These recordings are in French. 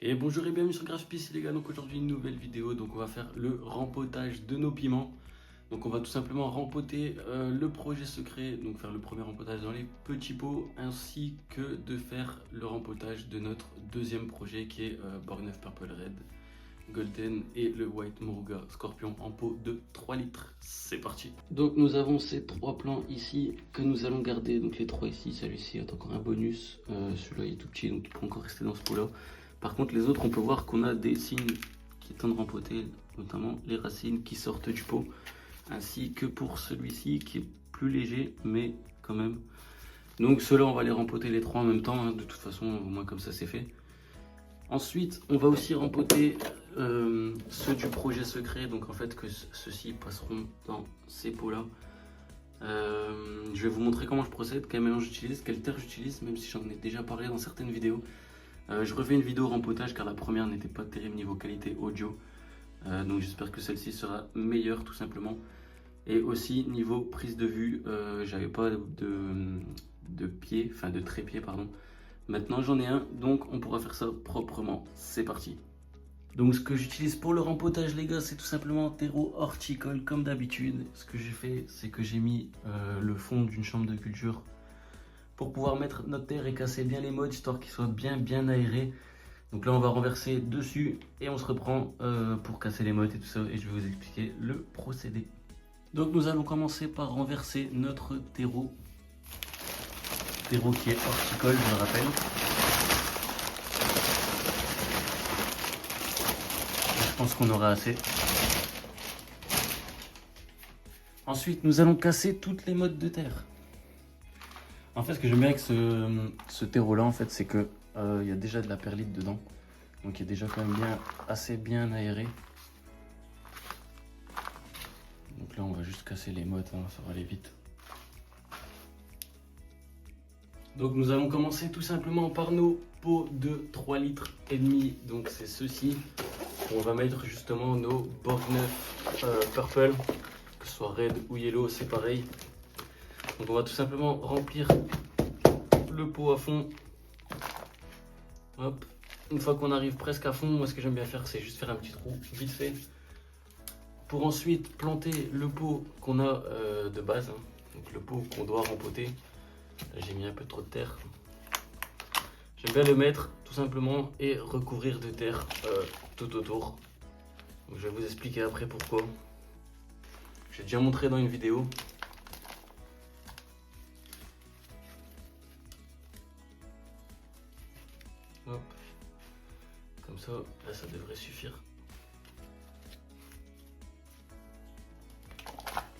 Et bonjour et bienvenue sur Graphpis les gars, donc aujourd'hui une nouvelle vidéo, donc on va faire le rempotage de nos piments. Donc on va tout simplement rempoter le projet secret, donc faire le premier rempotage dans les petits pots, ainsi que de faire le rempotage de notre deuxième projet qui est Borgneuf Purple Red, Golden et le White Moruga Scorpion en pot de 3 litres. C'est parti. Donc nous avons ces trois plans ici que nous allons garder, donc les trois ici, celui-ci a encore un bonus, celui-là il est tout petit donc il peut encore rester dans ce pot là. Par contre, les autres, on peut voir qu'on a des signes qui tendent rempoter, notamment les racines qui sortent du pot, ainsi que pour celui-ci qui est plus léger, mais quand même. Donc ceux-là, on va les rempoter les trois en même temps, hein. De toute façon, au moins comme ça c'est fait. Ensuite, on va aussi rempoter ceux du projet secret, donc en fait que ceux-ci passeront dans ces pots-là. Je vais vous montrer comment je procède, quel mélange j'utilise, quelle terre j'utilise, même si j'en ai déjà parlé dans certaines vidéos. Je refais une vidéo rempotage car la première n'était pas terrible niveau qualité audio. Donc j'espère que celle-ci sera meilleure tout simplement. Et aussi niveau prise de vue, j'avais pas de pied, enfin de trépied pardon. Maintenant j'en ai un, donc on pourra faire ça proprement. C'est parti. Donc ce que j'utilise pour le rempotage les gars, c'est tout simplement un terreau horticole comme d'habitude. Ce que j'ai fait, c'est que j'ai mis le fond d'une chambre de culture pour pouvoir mettre notre terre et casser bien les modes, histoire qu'ils soient bien aérés. Donc là on va renverser dessus et on se reprend pour casser les modes et tout ça, et je vais vous expliquer le procédé. Donc nous allons commencer par renverser notre terreau qui est horticole, je le rappelle. Je pense qu'on aura assez. Ensuite nous allons casser toutes les modes de terre. En fait, ce que j'aime bien avec ce terreau-là, en fait, c'est que y a déjà de la perlite dedans. Donc, il est déjà quand même assez bien aéré. Donc là, on va juste casser les mottes, hein, ça va aller vite. Donc, nous allons commencer tout simplement par nos pots de 3 litres et demi. Donc, c'est ceux-ci. On va mettre justement nos Borgneuf Purple, que ce soit red ou yellow, c'est pareil. Donc on va tout simplement remplir le pot à fond. Hop. Une fois qu'on arrive presque à fond, moi ce que j'aime bien faire, c'est juste faire un petit trou vite fait. Pour ensuite planter le pot qu'on a de base, hein. Donc le pot qu'on doit rempoter. Là j'ai mis un peu trop de terre. J'aime bien le mettre tout simplement et recouvrir de terre tout autour. Donc, je vais vous expliquer après pourquoi. J'ai déjà montré dans une vidéo. Hop. Comme ça, là ça devrait suffire.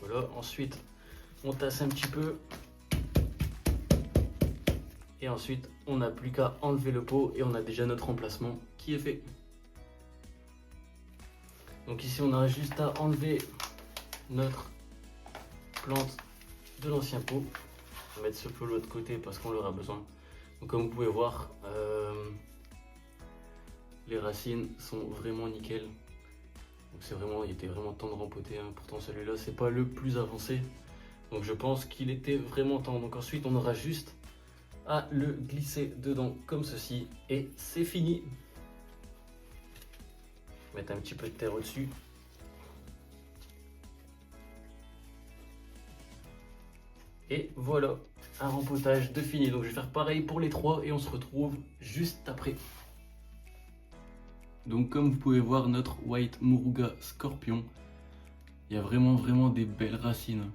Voilà, ensuite on tasse un petit peu. Et ensuite on n'a plus qu'à enlever le pot et on a déjà notre remplacement qui est fait. Donc ici on a juste à enlever notre plante de l'ancien pot. On va mettre ce pot de l'autre côté parce qu'on l'aura besoin. Donc comme vous pouvez voir, les racines sont vraiment nickel. Donc c'est vraiment, il était vraiment temps de rempoter, hein. Pourtant celui-là c'est pas le plus avancé. Donc je pense qu'il était vraiment temps. Donc ensuite on aura juste à le glisser dedans comme ceci et c'est fini. Mettre un petit peu de terre au-dessus. Et voilà, un rempotage de fini. Donc je vais faire pareil pour les trois et on se retrouve juste après. Donc comme vous pouvez voir, notre White Moruga Scorpion, il y a vraiment des belles racines.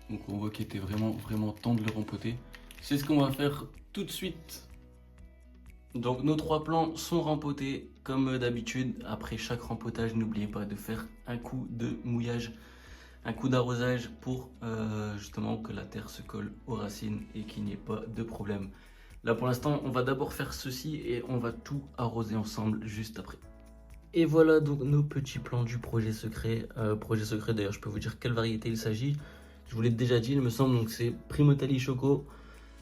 Donc on voit qu'il était vraiment temps de le rempoter. C'est ce qu'on va faire tout de suite. Donc nos trois plants sont rempotés comme d'habitude. Après chaque rempotage, n'oubliez pas de faire un coup de mouillage, un coup d'arrosage pour justement que la terre se colle aux racines et qu'il n'y ait pas de problème. Là pour l'instant on va d'abord faire ceci et on va tout arroser ensemble juste après. Et voilà donc nos petits plants du projet secret. D'ailleurs je peux vous dire quelle variété il s'agit. Je vous l'ai déjà dit il me semble, donc c'est Primotali Choco,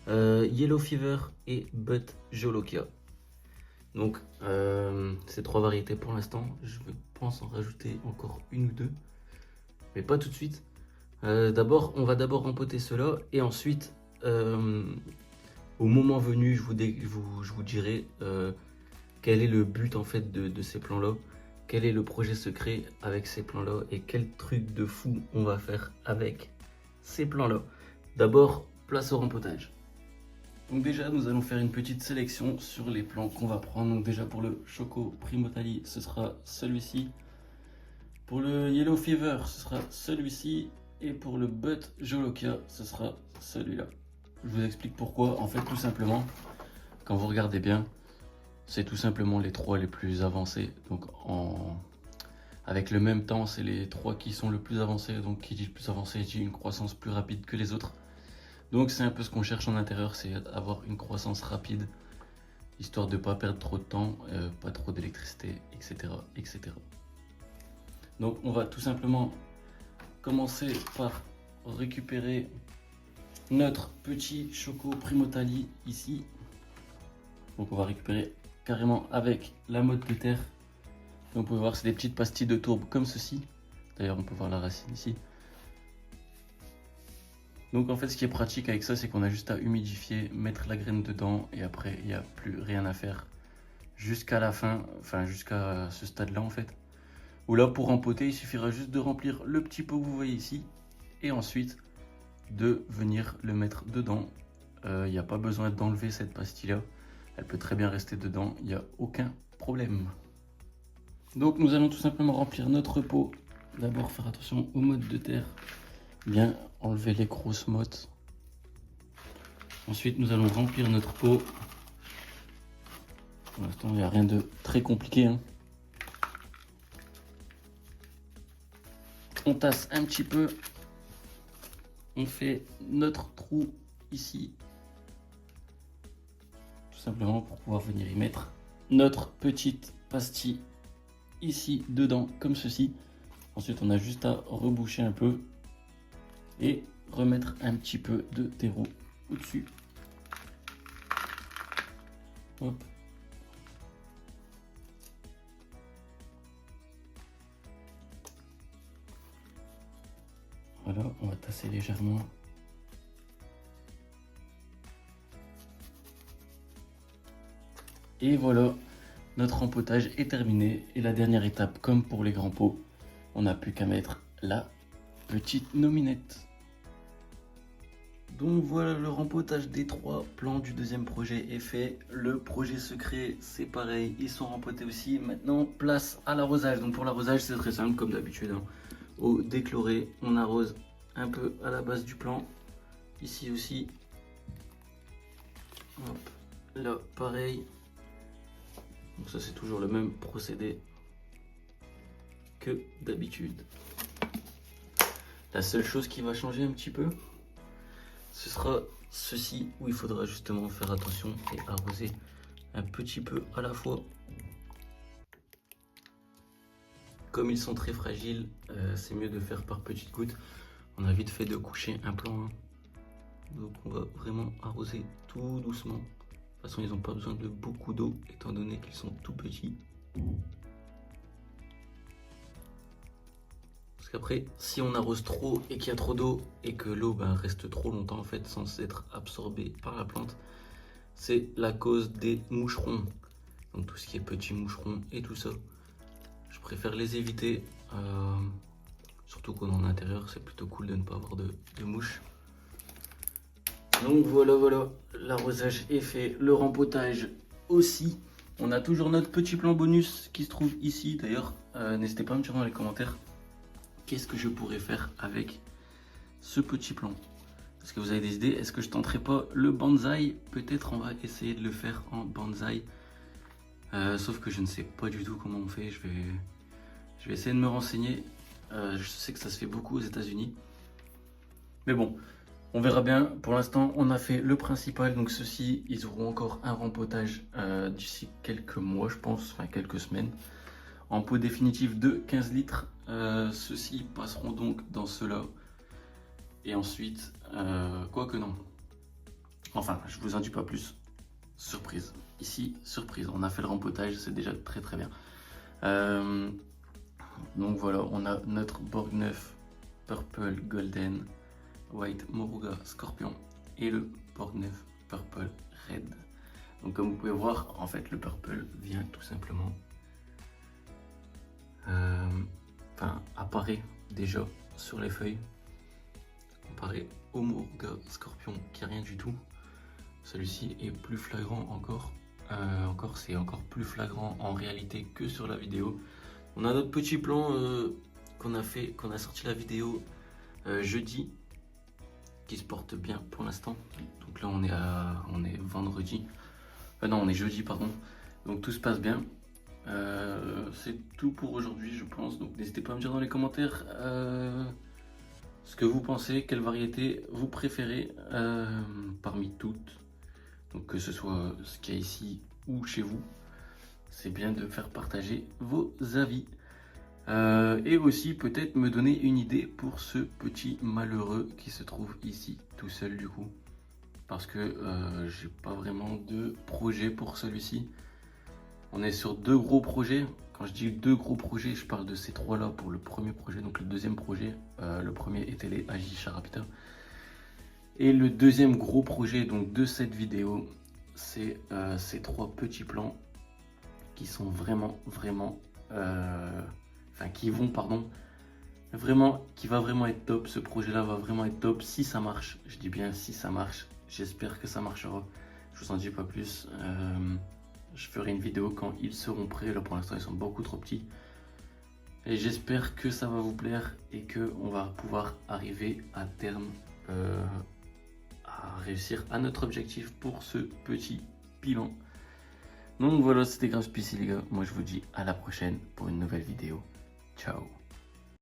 Yellow Fever et But Jolokia. Donc ces trois variétés pour l'instant, je pense en rajouter encore une ou deux, mais pas tout de suite. On va d'abord rempoter cela et ensuite au moment venu je vous dirai quel est le but en fait de ces plans-là, quel est le projet secret avec ces plans-là et quel truc de fou on va faire avec ces plans-là. D'abord, place au rempotage. Donc déjà, nous allons faire une petite sélection sur les plans qu'on va prendre. Donc déjà pour le Choco Primotali, ce sera celui-ci. Pour le Yellow Fever, ce sera celui-ci. Et pour le But Jolokia, ce sera celui-là. Je vous explique pourquoi. En fait, tout simplement, quand vous regardez bien, c'est tout simplement les trois les plus avancés. Donc avec le même temps, c'est les trois qui sont le plus avancés. Donc qui dit le plus avancé, dit une croissance plus rapide que les autres. Donc c'est un peu ce qu'on cherche en intérieur, c'est avoir une croissance rapide, histoire de ne pas perdre trop de temps, pas trop d'électricité, etc., etc. Donc on va tout simplement commencer par récupérer notre petit Choco Primotali ici. Donc on va récupérer carrément avec la motte de terre. Donc vous pouvez voir, c'est des petites pastilles de tourbe comme ceci. D'ailleurs on peut voir la racine ici. Donc en fait ce qui est pratique avec ça, c'est qu'on a juste à humidifier, mettre la graine dedans et après il n'y a plus rien à faire jusqu'à la fin, enfin jusqu'à ce stade là en fait. Où là pour rempoter il suffira juste de remplir le petit pot que vous voyez ici et ensuite de venir le mettre dedans. Il n'y a pas besoin d'enlever cette pastille là, elle peut très bien rester dedans, il n'y a aucun problème. Donc nous allons tout simplement remplir notre pot. D'abord faire attention aux mottes de terre. Bien enlever les grosses mottes. Ensuite nous allons remplir notre pot. Pour l'instant il n'y a rien de très compliqué, hein. On tasse un petit peu. On fait notre trou ici. Tout simplement pour pouvoir venir y mettre notre petite pastille ici dedans comme ceci. Ensuite on a juste à reboucher un peu et remettre un petit peu de terreau au-dessus. Hop. Voilà, on va tasser légèrement. Et voilà, notre rempotage est terminé. Et la dernière étape, comme pour les grands pots, on n'a plus qu'à mettre la petite nominette. Donc voilà, le rempotage des trois plans du deuxième projet est fait. Le projet secret, c'est pareil, ils sont rempotés aussi. Maintenant, place à l'arrosage. Donc pour l'arrosage, c'est très simple, comme d'habitude, hein. Au déchloré, on arrose un peu à la base du plan. Ici aussi. Hop. Là, pareil. Donc ça, c'est toujours le même procédé que d'habitude. La seule chose qui va changer un petit peu, ce sera ceci, où il faudra justement faire attention et arroser un petit peu à la fois. Comme ils sont très fragiles, c'est mieux de faire par petites gouttes. On a vite fait de coucher un plan, hein. Donc on va vraiment arroser tout doucement. De toute façon, ils n'ont pas besoin de beaucoup d'eau, étant donné qu'ils sont tout petits. Parce qu'après, si on arrose trop et qu'il y a trop d'eau et que l'eau reste trop longtemps en fait sans être absorbée par la plante, c'est la cause des moucherons. Donc tout ce qui est petits moucherons et tout ça, je préfère les éviter. Surtout qu'on est en intérieur, c'est plutôt cool de ne pas avoir de mouches. Donc voilà, l'arrosage est fait, le rempotage aussi. On a toujours notre petit plan bonus qui se trouve ici. D'ailleurs, n'hésitez pas à me dire dans les commentaires qu'est-ce que je pourrais faire avec ce petit plan. Est-ce que vous avez des idées? Est-ce que je tenterai pas le bonsaï? Peut-être on va essayer de le faire en bonsaï. Sauf que je ne sais pas du tout comment on fait. Je vais essayer de me renseigner. Je sais que ça se fait beaucoup aux États-Unis. Mais bon, on verra bien. Pour l'instant, on a fait le principal. Donc ceux-ci, ils auront encore un rempotage d'ici quelques mois, je pense, enfin quelques semaines. En pot définitif de 15 litres. Ceux-ci passeront donc dans ceux-là. Et ensuite, quoique non. Enfin, je vous en dis pas plus. Surprise. Ici, surprise. On a fait le rempotage, c'est déjà très très bien. Donc voilà, on a notre Borg 9 Purple Golden White Moruga Scorpion et le Borg 9 Purple Red Donc comme vous pouvez voir, en fait le purple vient tout simplement, apparaît déjà sur les feuilles, comparé au Moruga Scorpion qui a rien du tout. Celui-ci est plus flagrant encore, c'est encore plus flagrant en réalité que sur la vidéo. On a notre petit plan qu'on a sorti la vidéo jeudi, qui se porte bien pour l'instant. Donc là on est vendredi, non on est jeudi pardon, donc tout se passe bien. C'est tout pour aujourd'hui je pense, donc n'hésitez pas à me dire dans les commentaires ce que vous pensez, quelle variété vous préférez parmi toutes, donc que ce soit ce qu'il y a ici ou chez vous. C'est bien de faire partager vos avis et aussi peut-être me donner une idée pour ce petit malheureux qui se trouve ici tout seul du coup, parce que j'ai pas vraiment de projet pour celui-ci. On est sur 2 gros projets. Quand je dis 2 gros projets, je parle de ces 3 là pour le premier projet. Donc le deuxième projet, le premier était les Agi Charapita. Et le deuxième gros projet donc de cette vidéo, c'est ces 3 petits plans qui sont qui va vraiment être top. Ce projet là va vraiment être top si ça marche. Je dis bien si ça marche. J'espère que ça marchera. Je vous en dis pas plus. Je ferai une vidéo quand ils seront prêts. Là pour l'instant ils sont beaucoup trop petits. Et j'espère que ça va vous plaire et que on va pouvoir arriver à terme à réussir à notre objectif pour ce petit bilan. Donc voilà, c'était Grave Spicy les gars. Moi je vous dis à la prochaine pour une nouvelle vidéo. Ciao.